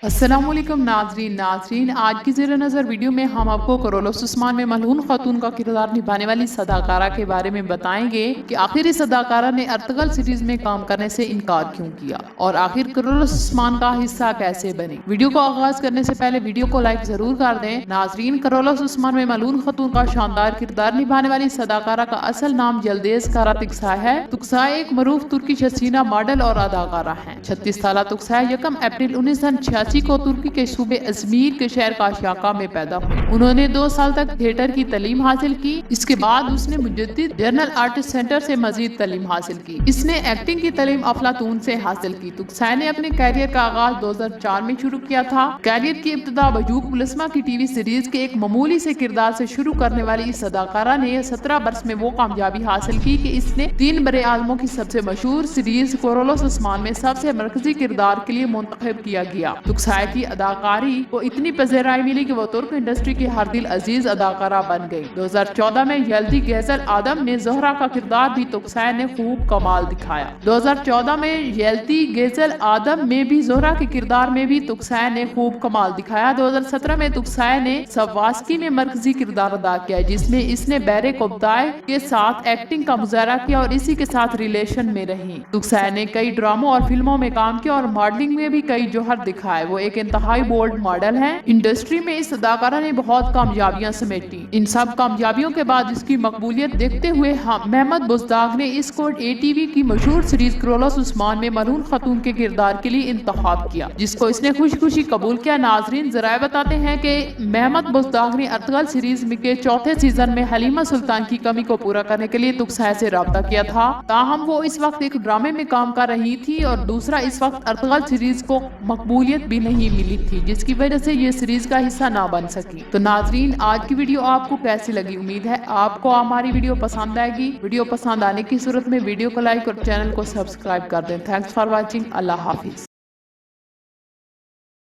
अस्सलामुअलैकुम नाजरीन आज की ज़ेर नज़र वीडियो में हम आपको करोलस उस्मान में मलऊन खातून का किरदार निभाने वाली सदाकारा के बारे में बताएंगे कि आखिर इस सदाकारा ने अर्तगल सीरीज में काम करने से इनकार क्यों किया और आखिर करोलस उस्मान का हिस्सा कैसे बने। वीडियो को आगाज करने से पहले वीडियो को लाइक जरूर कर दें। नाजरीन, करोलस उस्मान में मलऊन खातून का शानदार किरदार निभाने वाली सदाकारा का असल नाम यल्देज कारा तुकसाय है। तुकसाय एक मरूफ तुर्की हसीना मॉडल और अदाकारा है। 36 साल तुकसाय 1 अप्रैल 1986 को तुर्की के सूबे अजमीर के शहर काशाका में पैदा हुई। उन्होंने 2 साल तक थिएटर की तालीम हासिल की। इसके बाद उसने मुजद्दिद जनरल आर्टिस्ट सेंटर से मजीद तालीम हासिल की। इसने एक्टिंग की तालीम अफलातून से हासिल की। तुकसाय ने अपने कैरियर का आगाज 2004 में शुरू किया था। कैरियर की इब्तिदा बजूक पुलिस्मा की टीवी सीरीज के एक मामूली से किरदार से शुरू करने वाली इस अदाकारा ने 17 बरस में वो कामयाबी हासिल की कि इसने 3 बड़े आलमों की सबसे मशहूर सीरीज करोलस उस्मान में सबसे मरकजी किरदार के लिए मुंतखब किया गया। तुकसाय की अदाकारी को इतनी पज़ीराई मिली कि वो तुर्क इंडस्ट्री की हर दिल अजीज अदाकारा बन गई। 2014 में यल्दी गेजल आदम ने जोहरा का किरदार भी तुकसाय ने खूब कमाल दिखाया। 2014 में यल्दी गेजल आदम में भी जोहरा के किरदार में भी तुकसाय ने खूब कमाल दिखाया। 2017 में तुकसाय ने सवास्की में मरकजी किरदार अदा किया, जिसमें इसने बैरे कोबदाय के साथ एक्टिंग का मुजाहरा किया और इसी के साथ रिलेशन में रही। तुकसाय ने कई ड्रामों और फिल्मों में काम किया और मॉडलिंग में भी कई जोहर दिखाए। वो एक इंतहाई बोल्ड मॉडल है। इंडस्ट्री में इस अदाकारा ने बहुत कामयाबियां समेटी। इन सब कामयाबियों के बाद इसकी मकबूलियत देखते हुए महमद बुज़दाग ने इसको एटीवी की मशहूर सीरीज करोलस उस्मान में मलऊन खातून के किरदार के लिए इंतखाब किया, जिसको इसने खुशी खुशी कबूल किया। नाजरीन, जराए बताते हैं कि महमद बुज़दाग ने अर्तगल सीरीज के 4थे सीजन में हलीमा सुल्तान की कमी को पूरा करने के लिए तुकसाय से राब्ता किया था। ताहम वो इस वक्त एक ड्रामे में काम कर रही थी और दूसरा इस वक्त अर्तगल सीरीज को मकबूलियत भी नहीं मिली थी, जिसकी वजह से ये सीरीज का हिस्सा ना बन सकी। तो नाजरीन, आज की वीडियो आपको कैसी लगी? उम्मीद है आपको हमारी वीडियो पसंद आएगी। वीडियो पसंद आने की सूरत में वीडियो को लाइक और चैनल को सब्सक्राइब कर दें। Thanks for watching. Allah Hafiz.